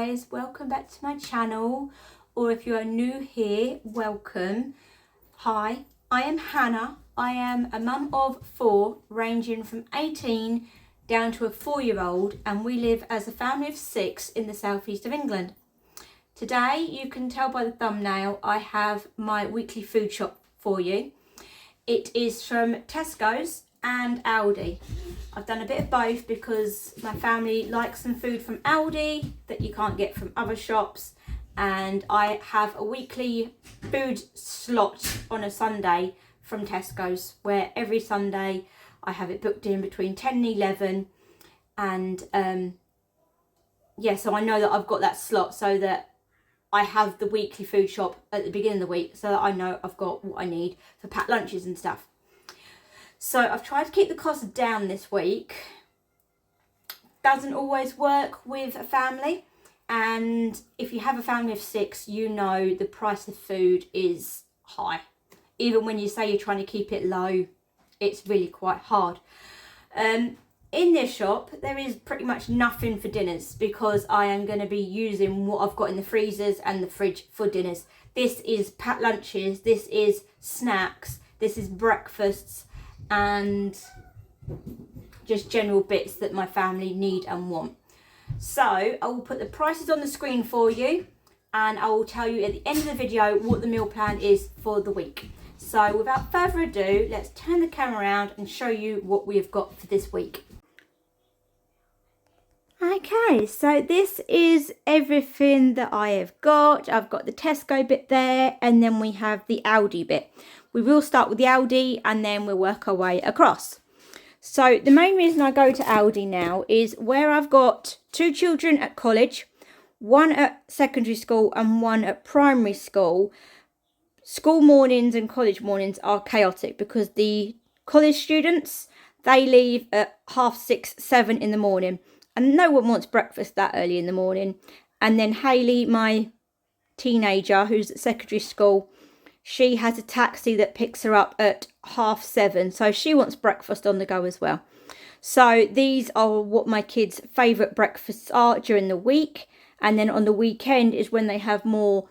guys, welcome back to my channel, or if you are new here, welcome. Hi, I am Hannah. I am a mum of 4 ranging from 18 down to a 4-year-old, and we live as a family of 6 in the southeast of England. Today, you can tell by the thumbnail, I have my weekly food shop for you. It is from Tesco's and Aldi. I've done a bit of both because my family likes some food from Aldi that you can't get from other shops, and I have a weekly food slot on a Sunday from Tesco's where every Sunday I have it booked in between 10 and 11, and so I know that I've got that slot so that I have the weekly food shop at the beginning of the week so that I know I've got what I need for packed lunches and stuff. So I've tried to keep the cost down this week. Doesn't always work with a family, and if you have a family of 6, you know the price of food is high. Even when you say you're trying to keep it low, it's really quite hard. In this shop, there is pretty much nothing for dinners because I am going to be using what I've got in the freezers and the fridge for dinners. This is packed lunches, this is snacks, this is breakfasts, and just general bits that my family need and want. So I will put the prices on the screen for you, and I will tell you at the end of the video what the meal plan is for the week. So without further ado, let's turn the camera around and show you what we have got for this week. Okay, so this is everything that I have got. I've got the Tesco bit there, and then we have the Aldi bit. We will start with the Aldi and then we'll work our way across. So the main reason I go to Aldi now is where I've got 2 children at college, 1 at secondary school and 1 at primary school. School mornings and college mornings are chaotic because the college students, they leave at 6:30, 7 in the morning. And no one wants breakfast that early in the morning. And then Hayley, my teenager who's at secondary school, she has a taxi that picks her up at 7:30. So she wants breakfast on the go as well. So these are what my kids' favourite breakfasts are during the week. And then on the weekend is when they have more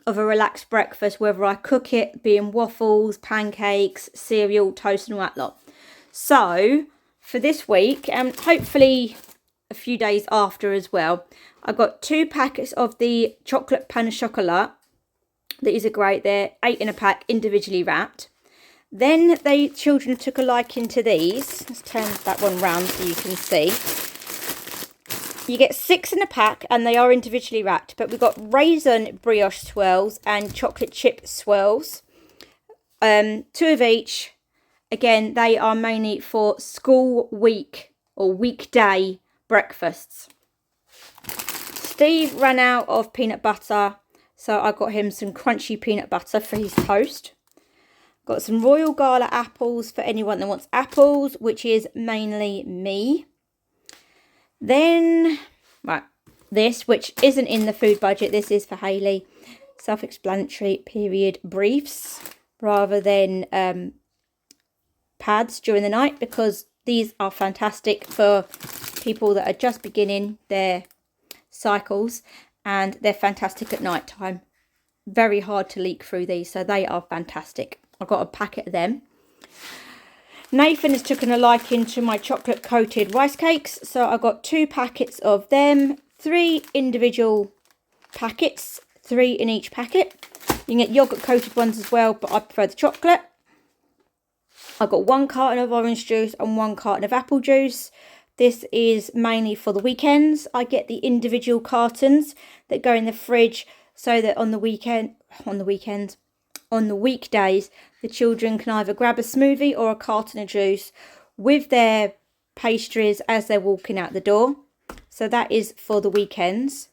of a relaxed breakfast, whether I cook it, being waffles, pancakes, cereal, toast and all that lot. So for this week, and hopefully a few days after as well, I got 2 packets of the chocolate pain au chocolat. These are great. They're 8 in a pack, individually wrapped. Then the children took a liking to these. Let's turn that one round so you can see. You get 6 in a pack and they are individually wrapped, but we've got raisin brioche swirls and chocolate chip swirls. 2 of each. Again, they are mainly for school week or weekday breakfasts. Steve ran out of peanut butter, so I got him some crunchy peanut butter for his toast. Got some Royal Gala apples for anyone that wants apples, which is mainly me. Then, this, which isn't in the food budget, this is for Hayley. Self-explanatory period briefs rather than pads during the night, because these are fantastic for people that are just beginning their cycles, and they're fantastic at night time. Very hard to leak through these, so they are fantastic. I've got a packet of them. Nathan has taken a liking to my chocolate coated rice cakes, so I got 2 packets of them, 3 individual packets, 3 in each packet. You can get yogurt coated ones as well, but I prefer the chocolate. I've got 1 carton of orange juice and 1 carton of apple juice. This is mainly for the weekends. I get the individual cartons that go in the fridge so that on the weekdays, the children can either grab a smoothie or a carton of juice with their pastries as they're walking out the door. So that is for the weekends.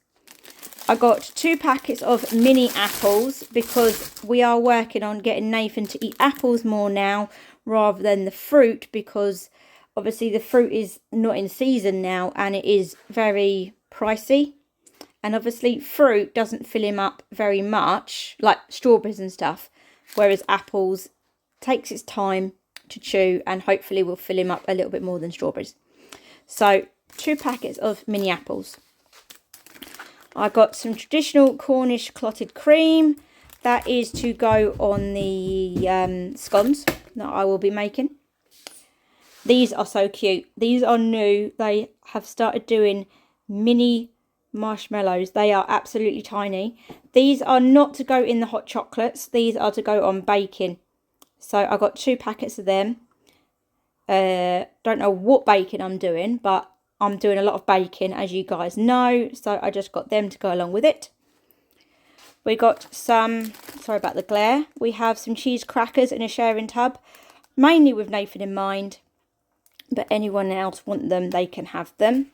I got 2 packets of mini apples because we are working on getting Nathan to eat apples more now rather than the fruit, because obviously the fruit is not in season now and it is very pricey. And obviously fruit doesn't fill him up very much, like strawberries and stuff. Whereas apples takes its time to chew and hopefully will fill him up a little bit more than strawberries. So 2 packets of mini apples. I got some traditional Cornish clotted cream. That is to go on the scones that I will be making. These are so cute. These are new. They have started doing mini marshmallows. They are absolutely tiny. These are not to go in the hot chocolates. These are to go on baking. So I got 2 packets of them. Don't know what baking I'm doing, but I'm doing a lot of baking, as you guys know. So I just got them to go along with it. We got some, sorry about the glare. We have some cheese crackers in a sharing tub, mainly with Nathan in mind. But anyone else want them, they can have them.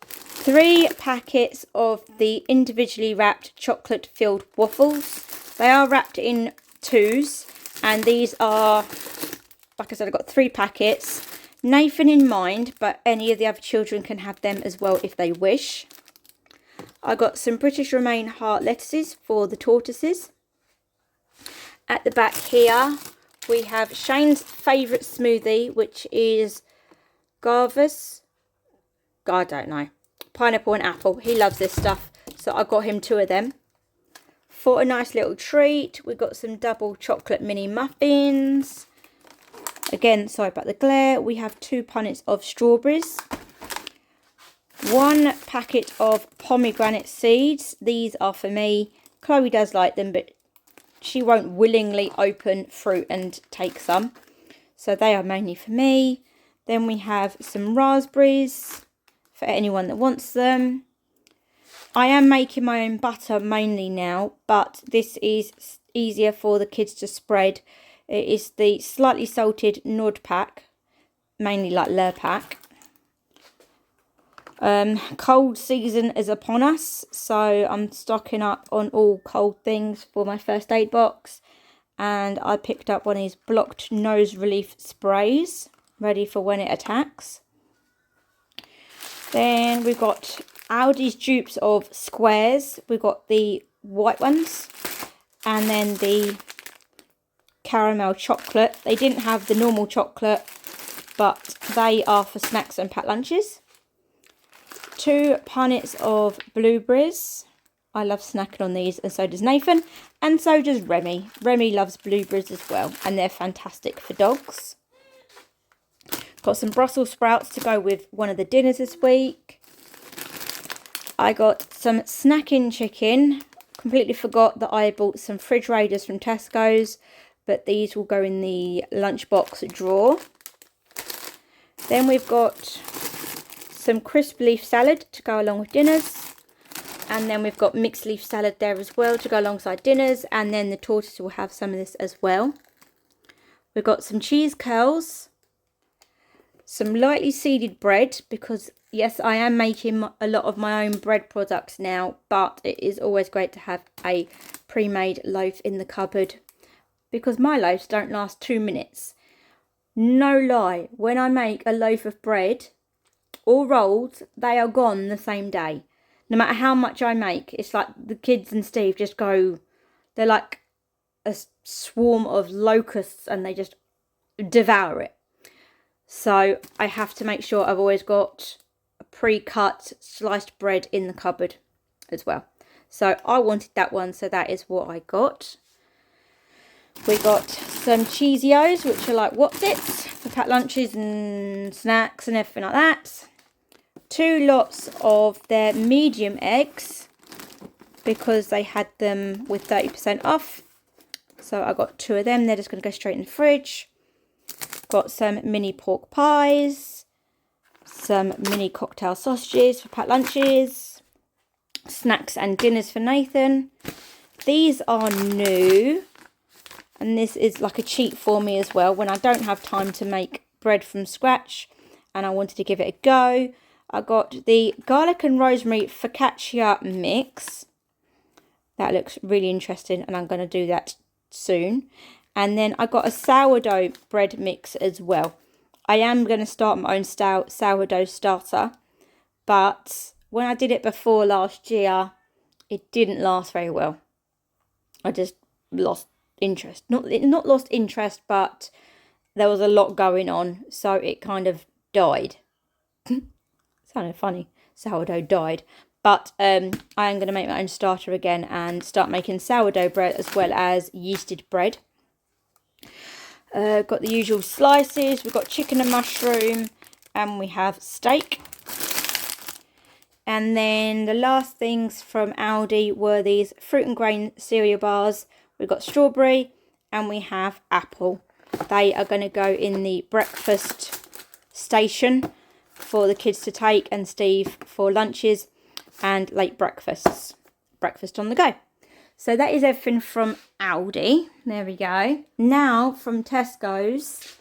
3 packets of the individually wrapped chocolate filled waffles. They are wrapped in 2s, and these are, like I said, I've got 3 packets. Nathan in mind, but any of the other children can have them as well if they wish. I got some British Romaine heart lettuces for the tortoises. At the back here, we have Shane's favourite smoothie, which is Garvas. I don't know. Pineapple and apple. He loves this stuff. So I got him 2 of them. For a nice little treat, we've got some double chocolate mini muffins. Again, sorry about the glare. We have 2 punnets of strawberries. 1 packet of pomegranate seeds. These are for me. Chloe does like them, but she won't willingly open fruit and take some. So they are mainly for me. Then we have some raspberries for anyone that wants them. I am making my own butter mainly now, but this is easier for the kids to spread. It is the slightly salted Nord pack, mainly like Lurpak. Cold season is upon us, so I'm stocking up on all cold things for my first aid box. And I picked up one of these blocked nose relief sprays, ready for when it attacks. Then we've got Aldi's dupes of squares. We've got the white ones, and then the caramel chocolate. They didn't have the normal chocolate, but they are for snacks and packed lunches. 2 punnets of blueberries. I love snacking on these, and so does Nathan, and so does Remy. Remy loves blueberries as well, and they're fantastic for dogs. Got some Brussels sprouts to go with one of the dinners this week. I got some snacking chicken. Completely forgot that I bought some fridge raiders from Tesco's, but these will go in the lunchbox drawer. Then we've got some crisp leaf salad to go along with dinners, and then we've got mixed leaf salad there as well to go alongside dinners, and then the tortoise will have some of this as well. We've got some cheese curls, some lightly seeded bread, because yes, I am making a lot of my own bread products now, but it is always great to have a pre-made loaf in the cupboard, because my loaves don't last 2 minutes. No lie, when I make a loaf of bread or rolls, they are gone the same day. No matter how much I make, it's like the kids and Steve just go, they're like a swarm of locusts and they just devour it. So I have to make sure I've always got a pre-cut sliced bread in the cupboard as well. So I wanted that one, so that is what I got. We got some Cheesios, which are like What's-Its for packed lunches and snacks and everything like that. 2 lots of their medium eggs, because they had them with 30% off. So I got 2 of them. They're just going to go straight in the fridge. Got some mini pork pies, some mini cocktail sausages for packed lunches, snacks and dinners for Nathan. These are new, and this is like a cheat for me as well when I don't have time to make bread from scratch and I wanted to give it a go. I got the garlic and rosemary focaccia mix. That looks really interesting, and I'm going to do that soon. And then I got a sourdough bread mix as well. I am going to start my own sourdough starter, but when I did it before last year, it didn't last very well. I just lost interest. Not lost interest, but there was a lot going on, so it kind of died. Sounded funny. Sourdough died. But I am going to make my own starter again and start making sourdough bread as well as yeasted bread. Got the usual slices. We've got chicken and mushroom, and we have steak. And then the last things from Aldi were these fruit and grain cereal bars. We've got strawberry and we have apple. They are going to go in the breakfast station for the kids to take, and Steve for lunches and late breakfasts. Breakfast on the go. So that is everything from Aldi. There we go. Now from Tesco's,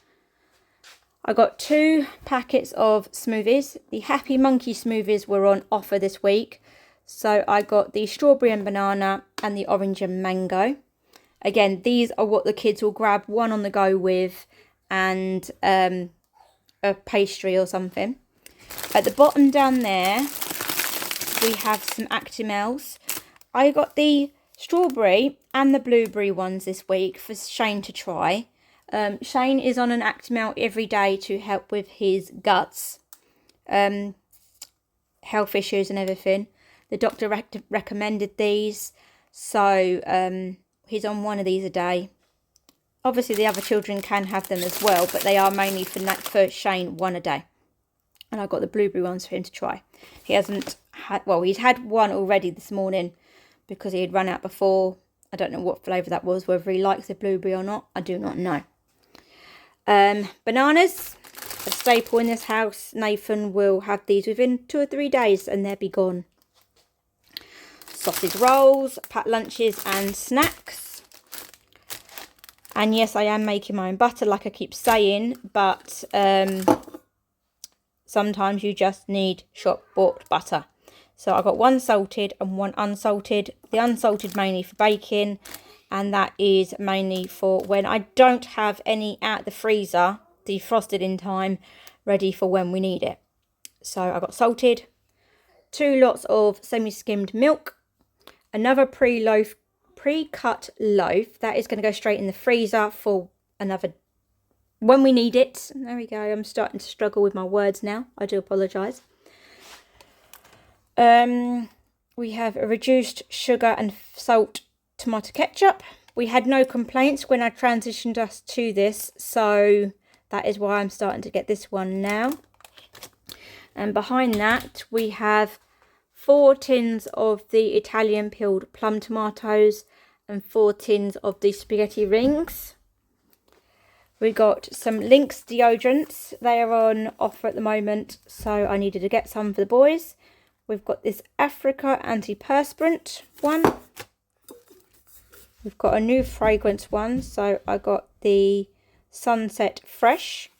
I got 2 packets of smoothies. The Happy Monkey smoothies were on offer this week. So I got the strawberry and banana and the orange and mango. Again, these are what the kids will grab one on the go with, and a pastry or something. At the bottom down there, we have some Actimels. I got the strawberry and the blueberry ones this week for Shane to try. Shane is on an Actimel every day to help with his guts, health issues and everything. The doctor recommended these, so he's on one of these a day. Obviously the other children can have them as well, but they are mainly for Shane, one a day. And I got the blueberry ones for him to try. He hasn't had, well, he's had one already this morning because he had run out before. I don't know what flavour that was, whether he likes the blueberry or not, I do not know. Bananas, a staple in this house. Nathan will have these within 2 or 3 days and they'll be gone. Sausage rolls, packed lunches and snacks. And yes, I am making my own butter like I keep saying, but sometimes you just need shop bought butter. So I got 1 salted and 1 unsalted. The unsalted mainly for baking, and that is mainly for when I don't have any out the freezer defrosted in time, ready for when we need it. So I got salted, 2 lots of semi-skimmed milk, another pre-cut loaf that is going to go straight in the freezer for another when we need it. There we go. I'm starting to struggle with my words now. I do apologise. We have a reduced sugar and salt tomato ketchup. We had no complaints when I transitioned us to this, so that is why I'm starting to get this one now. And behind that we have 4 tins of the Italian peeled plum tomatoes and 4 tins of the spaghetti rings. We got some Lynx deodorants. They are on offer at the moment, so I needed to get some for the boys. We've got this Africa antiperspirant one. We've got a new fragrance one, so I got the Sunset Fresh.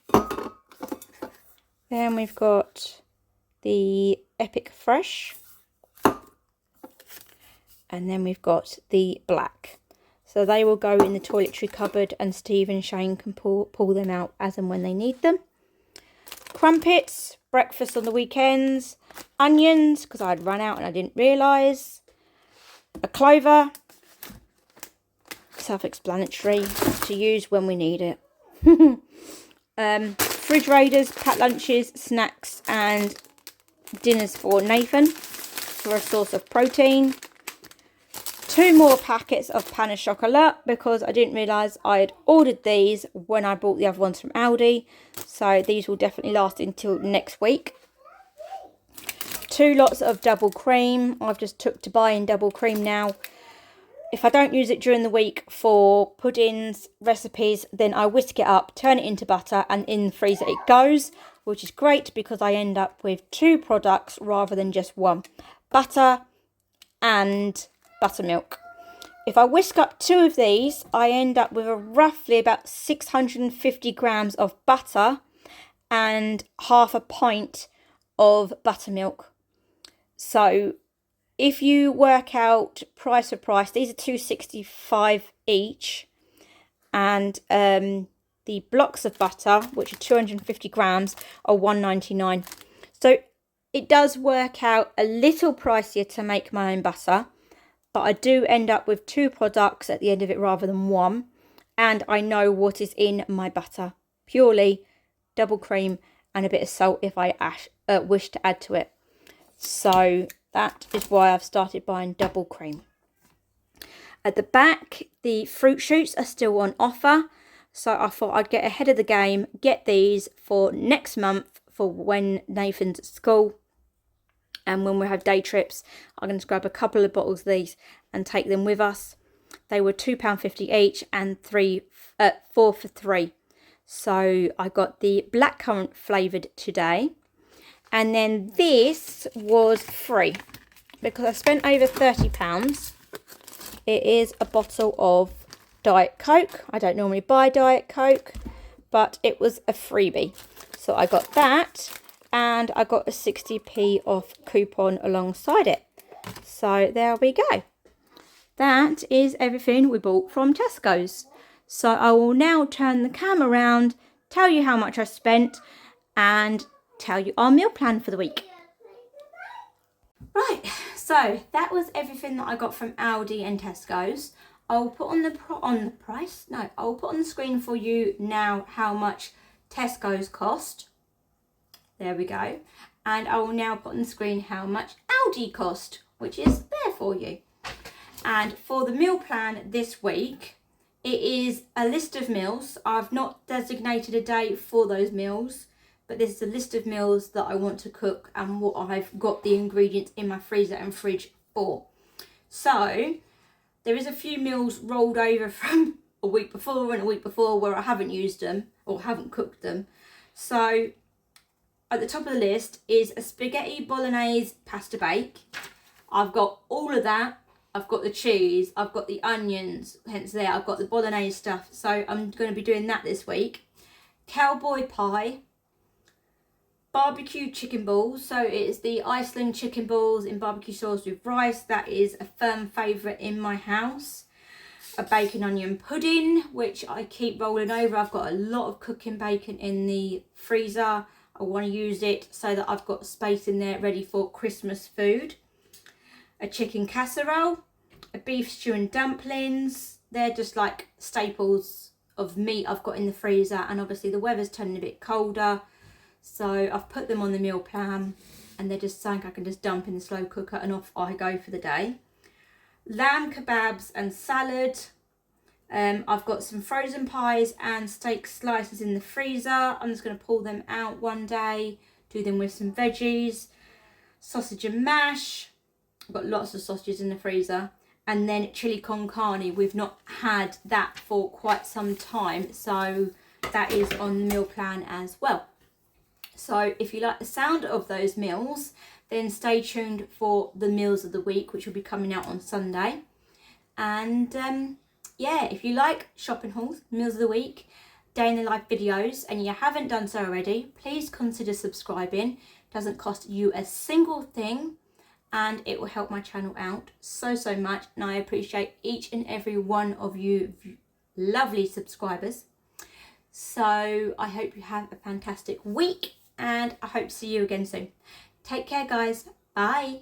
Then we've got the Epic Fresh. And then we've got the black. So they will go in the toiletry cupboard and Steve and Shane can pull them out as and when they need them. Crumpets, breakfast on the weekends. Onions, because I'd run out and I didn't realise. A clover. Self-explanatory, to use when we need it. Refrigerators, packed lunches, snacks and dinners for Nathan for a source of protein. 2 more packets of pain au chocolat because I didn't realise I had ordered these when I bought the other ones from Aldi. So these will definitely last until next week. 2 lots of double cream. I've just took to buying double cream now. If I don't use it during the week for puddings, recipes, then I whisk it up, turn it into butter, and in the freezer it goes, which is great because I end up with 2 products rather than just 1. Butter and buttermilk. If I whisk up 2 of these, I end up with roughly about 650 grams of butter and half a pint of buttermilk. So if you work out price for price, these are $2.65 each, and the blocks of butter, which are 250 grams, are $1.99. So it does work out a little pricier to make my own butter, but I do end up with 2 products at the end of it rather than 1, and I know what is in my butter. Purely double cream and a bit of salt if I wish to add to it. So That is why I've started buying double cream. At the back, the fruit shoots are still on offer. So I thought I'd get ahead of the game, get these for next month for when Nathan's at school. And when we have day trips, I'm going to grab a couple of bottles of these and take them with us. They were £2.50 each and 4 for 3. So I got the blackcurrant flavoured today. And then this was free because I spent over £30. It is a bottle of Diet Coke. I don't normally buy Diet Coke, but it was a freebie. So I got that, and I got a 60p off coupon alongside it. So there we go. That is everything we bought from Tesco's. So I will now turn the camera around, tell you how much I spent, and tell you our meal plan for the week. Right, so that was everything that I got from Aldi and Tesco's. I'll put on I'll put on the screen for you now how much Tesco's cost. There we go. And I will now put on the screen how much Aldi cost, which is there for you. And for the meal plan this week, it is a list of meals. I've not designated a day for those meals, but this is a list of meals that I want to cook and what I've got the ingredients in my freezer and fridge for. So there is a few meals rolled over from a week before and a week before where I haven't used them or haven't cooked them. So at the top of the list is a spaghetti bolognese pasta bake. I've got all of that. I've got the cheese, I've got the onions, hence there, I've got the bolognese stuff. So I'm going to be doing that this week. Cowboy pie. Barbecue chicken balls. So it is the Iceland chicken balls in barbecue sauce with rice. That is a firm favourite in my house. A bacon onion pudding, which I keep rolling over. I've got a lot of cooking bacon in the freezer. I want to use it so that I've got space in there ready for Christmas food. A chicken casserole. A beef stew and dumplings. They're just like staples of meat I've got in the freezer. And obviously the weather's turning a bit colder. So I've put them on the meal plan and they're just something I can just dump in the slow cooker and off I go for the day. Lamb kebabs and salad. I've got some frozen pies and steak slices in the freezer. I'm just going to pull them out one day, do them with some veggies. Sausage and mash. I've got lots of sausages in the freezer. And then chili con carne. We've not had that for quite some time, so that is on the meal plan as well. So if you like the sound of those meals, then stay tuned for the meals of the week, which will be coming out on Sunday. And yeah, if you like shopping hauls, meals of the week, day in the life videos, and you haven't done so already, please consider subscribing. It doesn't cost you a single thing, and it will help my channel out so much. And I appreciate each and every one of you lovely subscribers. So I hope you have a fantastic week, and I hope to see you again soon. Take care, guys. Bye.